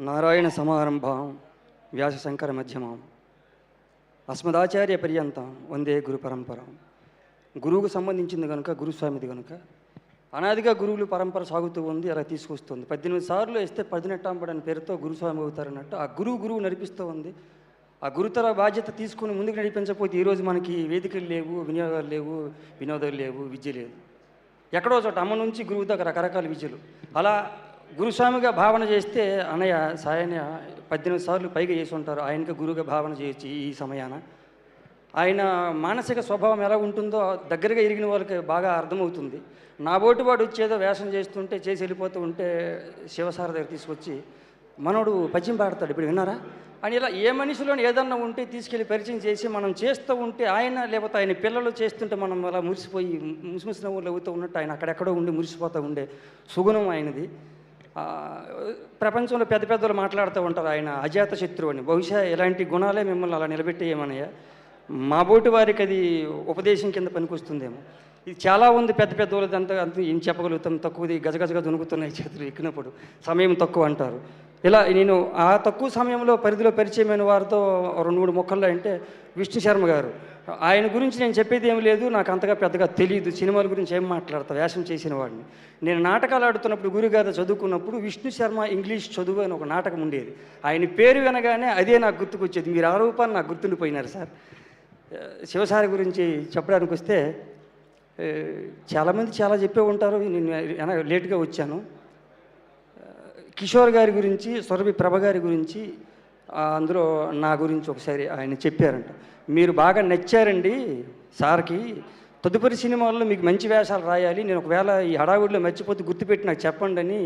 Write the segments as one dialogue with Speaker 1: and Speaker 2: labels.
Speaker 1: నారాయణ సమారంభాం వ్యాసశంకర మధ్యమాం అస్మదాచార్య పర్యంతం వందే గురు పరంపరం. గురువుకు సంబంధించింది కనుక గురుస్వామిది కనుక అనాదిగా గురువులు పరంపర సాగుతూ ఉంది, అలా తీసుకొస్తుంది. 18 సార్లు వేస్తే 18 అని పేరుతో గురుస్వామి అవుతారన్నట్టు ఆ గురువు నడిపిస్తూ ఉంది. ఆ గురుతర బాధ్యత తీసుకుని ముందుకు నడిపించకపోతే ఈరోజు మనకి వేదికలు లేవు, వినియోగాలు లేవు, వినోదాలు లేవు, విద్య లేదు. ఎక్కడో చోట అమ్మ నుంచి గురువు దగ్గర రకరకాల విద్యలు. అలా గురుస్వామిగా భావన చేస్తే అన్నయ్య సాయన్న 18 సార్లు పైగా చేసి ఉంటారు. ఆయనకి గురువుగా భావన చేయొచ్చు ఈ సమయాన. ఆయన మానసిక స్వభావం ఎలా ఉంటుందో దగ్గరగా ఎరిగిన వాళ్ళకి బాగా అర్థమవుతుంది. నా బోటి వాడు వచ్చేదో వేషం చేస్తుంటే చేసి వెళ్ళిపోతూ ఉంటే శివసార దగ్గర తీసుకొచ్చి మనోడు పద్యం పాడతాడు, ఇప్పుడు విన్నారా అని ఇలా ఏ మనిషిలోని ఏదన్నా ఉంటే తీసుకెళ్ళి పరిచయం చేసి మనం చేస్తూ ఉంటే ఆయన లేకపోతే ఆయన పిల్లలు చేస్తుంటే మనం అలా మురిసిపోయి ముసిముసి నవ్వులు అవుతూ ఉన్నట్టు ఆయన అక్కడెక్కడో ఉండి మురిసిపోతూ ఉండే సుగుణం ఆయనది. ప్రపంచంలో పెద్ద పెద్దలు మాట్లాడుతూ ఉంటారు ఆయన అజాత శత్రువు అని. బహుశా ఇలాంటి గుణాలే మిమ్మల్ని అలా నిలబెట్టేయమనయ్య. మా బోటి వారికి అది ఉపదేశం కింద పనికొస్తుందేమో. ఇది చాలా ఉంది పెద్ద వాళ్ళది అంత ఏం చెప్పగలుగుతాం, తక్కువది గజగజగా దొనుకుతున్నాయి చేతులు ఎక్కినప్పుడు, సమయం తక్కువ అంటారు. ఇలా నేను ఆ తక్కువ సమయంలో పరిధిలో పరిచయమైన వారితో 2-3 మొక్కల్లో అంటే విష్ణు శర్మ గారు. ఆయన గురించి నేను చెప్పేది ఏమి లేదు, నాకు అంతగా పెద్దగా తెలియదు. సినిమాల గురించి ఏం మాట్లాడతా, వేషం చేసిన వాడిని. నేను నాటకాలు ఆడుతున్నప్పుడు గురుగారు చదువుకున్నప్పుడు విష్ణు శర్మ ఇంగ్లీష్ చదువు అని ఒక నాటకం ఉండేది. ఆయన పేరు వినగానే అదే నాకు గుర్తుకొచ్చేది. మీరు ఆ రూపాన్ని నాకు గుర్తుండిపోయినారు సార్. శివసారి గురించి చెప్పడానికి వస్తే చాలామంది చాలా చెప్పే ఉంటారు, నేను లేట్గా వచ్చాను. కిషోర్ గారి గురించి, సురభి ప్రభ గారి గురించి, అందులో నా గురించి ఒకసారి ఆయన చెప్పారంట. మీరు బాగా నచ్చారండి సార్కి, తదుపరి సినిమాల్లో మీకు మంచి వేషాలు రాయాలి, నేను ఒకవేళ ఈ హడావుడిలో మర్చిపోతే గుర్తుపెట్టి నాకు చెప్పండి అని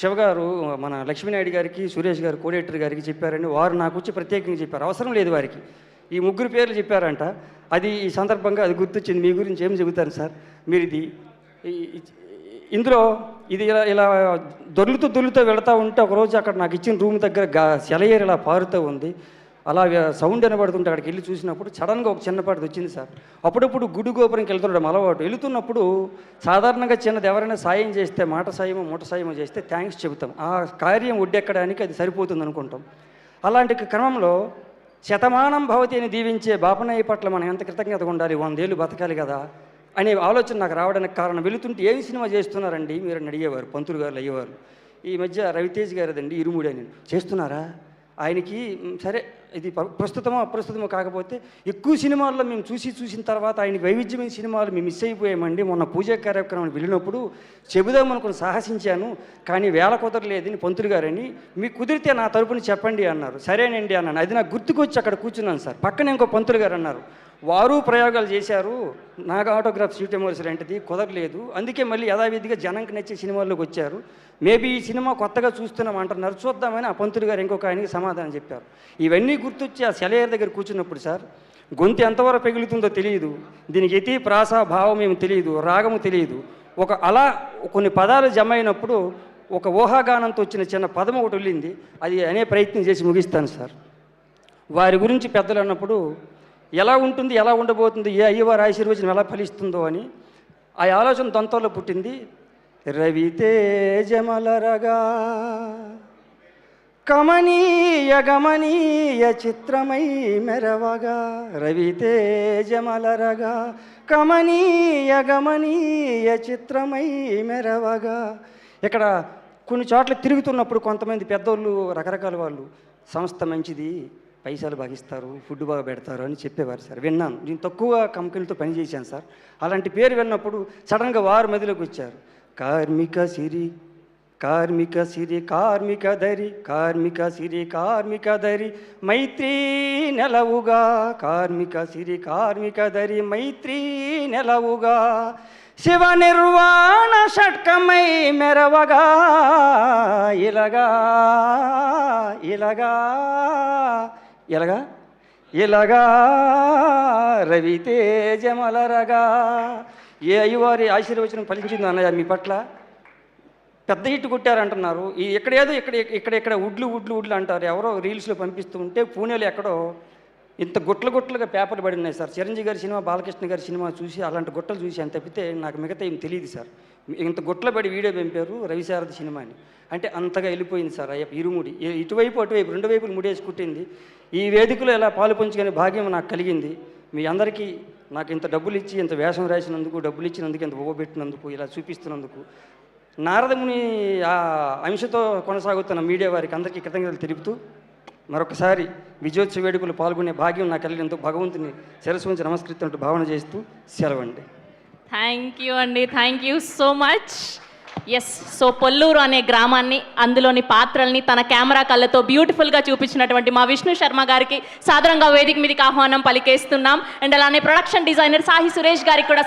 Speaker 1: శివగారు మన లక్ష్మీనాయుడు గారికి, సురేష్ గారు కోడేటర్ గారికి చెప్పారని వారు నాకు వచ్చి ప్రత్యేకంగా చెప్పారు. అవసరం లేదు వారికి, ఈ 3 పేర్లు చెప్పారంట. అది ఈ సందర్భంగా అది గుర్తొచ్చింది. మీ గురించి ఏం చెబుతారు సార్ మీరు? ఇందులో ఇది ఇలా దొర్లుతూ వెళుతూ ఉంటే ఒకరోజు అక్కడ నాకు ఇచ్చిన రూమ్ దగ్గర సెలయేరు ఇలా పారుతూ ఉంది. అలా సౌండ్ వినబడుతుంటే అక్కడికి వెళ్ళి చూసినప్పుడు సడన్గా ఒక చిన్నపాటిది వచ్చింది సార్. అప్పుడప్పుడు గుడి గోపురంకి వెళ్తుండడం అలవాటు. వెళుతున్నప్పుడు సాధారణంగా చిన్నది ఎవరైనా సాయం చేస్తే, మాట సాయమో మూట సాయమో చేస్తే థ్యాంక్స్ చెబుతాం, ఆ కార్యం ఒడ్డెక్కడానికి అది సరిపోతుంది అనుకుంటాం. అలాంటి క్రమంలో శతమానం భవతి అని దీవించే బాపనయ్య పట్ల మనం ఎంత కృతజ్ఞతగా ఉండాలి, 100 ఏళ్ళు బతకాలి కదా అనే ఆలోచన నాకు రావడానికి కారణం, వెళుతుంటే ఏం సినిమా చేస్తున్నారండి మీరు అని అడిగేవారు పంతులు గారు అయ్యేవారు. ఈ మధ్య రవితేజ్ గారిదండి ఇరుముడి అని చేస్తున్నారా. ఆయనకి సరే ఇది ప్రస్తుతమో అప్రస్తుతమో కాకపోతే ఎక్కువ సినిమాల్లో మేము చూసిన తర్వాత ఆయనకి వైవిధ్యమైన సినిమాలు మేము మిస్ అయిపోయామండి. మొన్న పూజా కార్యక్రమానికి వెళ్ళినప్పుడు చెబుదామనుకుని సాహసించాను, కానీ వేళ కుదరలేదని పంతులు గారని, మీకు కుదిరితే నా తరపున చెప్పండి అన్నారు. సరేనండి అన్నాను. అది నాకు గుర్తుకొచ్చి అక్కడ కూర్చున్నాను సార్. పక్కన ఇంకో పంతులు గారు అన్నారు, వారు ప్రయోగాలు చేశారు, నాకు ఆటోగ్రాఫ్ సీట్ ఎమోర్స్ లాంటిది కుదరలేదు, అందుకే మళ్ళీ యథావిధిగా జనంకి నచ్చే సినిమాల్లోకి వచ్చారు, మేబీ ఈ సినిమా కొత్తగా చూస్తున్నాం అంటున్నారు, చూద్దామని ఆ పంతులు గారు ఇంకొక ఆయనకి సమాధానం చెప్పారు. ఇవన్నీ గుర్తొచ్చి ఆ సెలయేరు దగ్గర కూర్చున్నప్పుడు సార్ గొంతు ఎంతవరకు పెగులుతుందో తెలియదు, దీనికి యతి ప్రాస భావం ఏమి తెలియదు, రాగము తెలియదు. అలా కొన్ని పదాలు జమ అయినప్పుడు ఒక ఊహాగానంతో వచ్చిన చిన్న పదం ఒకటి వెళ్ళింది, అది అనే ప్రయత్నం చేసి ముగిస్తాను సార్. వారి గురించి పెద్దలు అన్నప్పుడు ఎలా ఉంటుంది, ఎలా ఉండబోతుంది, ఏ అయ్యవారి ఆశీర్వచనం ఎలా ఫలిస్తుందో అని ఆ ఆలోచన దొంతలో పుట్టింది. రవితేజమలరగా కమనీయ గమనీయ చిత్రమై మెరవగా, రవితేజమలరగా కమనీయ గమనీయ చిత్రమై మెరవగా. ఇక్కడ కొన్ని చోట్ల తిరుగుతున్నప్పుడు కొంతమంది పెద్దోళ్ళు రకరకాల వాళ్ళు సంస్థ మంచిది, పైసలు భాగిస్తారు, ఫుడ్ బాగా పెడతారు అని చెప్పేవారు సార్. విన్నాను, నేను తక్కువ కంపెనీలతో పనిచేశాను సార్. అలాంటి పేరు విన్నప్పుడు సడన్గా వారు మదిలోకి వచ్చారు. కార్మిక సిరి కార్మిక సిరి కార్మిక దరి, కార్మిక సిరి కార్మిక దరి మైత్రీ నెలవుగా, కార్మిక సిరి కార్మిక దరి మైత్రీ నెలవుగా, శివ నిర్వాణ షట్కమై మెరవగా, ఇలగా ఇలగా ఇలాగా ఇలాగా రవితేజమలరగా. ఏ అయ్యవారి ఆశీర్వచనం ఫలించింది అన్నయ్య మీ పట్ల? పెద్ద హిట్ కొట్టారంటున్నారు. ఎక్కడేదో ఇక్కడ ఉడ్లు అంటారు, ఎవరో రీల్స్లో పంపిస్తూ ఉంటే పూణేలో ఎక్కడో ఇంత గుట్లుగా పేపర్లు పడి ఉన్నాయి సార్. చిరంజీవి గారి సినిమా, బాలకృష్ణ గారి సినిమా చూసి అలాంటి గుట్టలు చూసి అని తప్పితే నాకు మిగతా ఏం తెలియదు సార్. ఇంత గుట్లబడి వీడియో పంపారు రవిశారద సినిమా అని. అంటే అంతగా వెళ్ళిపోయింది సార్ అయ్యప్ప ఇరుముడి, ఇటువైపు అటువైపు రెండు వైపులు ముడేసి కుట్టింది. ఈ వేదికలో ఇలా పాలు పంచుకునే భాగ్యం నాకు కలిగింది. మీ అందరికీ నాకు ఇంత డబ్బులు ఇచ్చి, ఇంత వేషం రాసినందుకు, డబ్బులు ఇచ్చినందుకు, ఇంత పెట్టినందుకు, ఇలా చూపిస్తున్నందుకు, నారదముని ఆ అంశతో కొనసాగుతున్న మీడియా వారికి అందరికీ కృతజ్ఞతలు తెలుపుతూ, మరొకసారి విజయోత్సవ వేడుకలు పాల్గొనే భాగ్యం నాకు కలిగినందుకు భగవంతుని శిరస్సు ఉంచి నమస్కరిస్తున్నట్టు భావన చేస్తూ సెలవండి.
Speaker 2: థ్యాంక్ యూ అండి, thank you so much. Yes, so Polluru అనే గ్రామాన్ని, అందులోని పాత్రల్ని తన కెమెరా కళ్ళతో బ్యూటిఫుల్గా చూపించినటువంటి మా విష్ణు శర్మ గారికి సాదరంగా వేదిక మీదకి ఆహ్వానం పలికేస్తున్నాం. అండ్ అలానే ప్రొడక్షన్ డిజైనర్ సాహి సురేష్ గారికి కూడా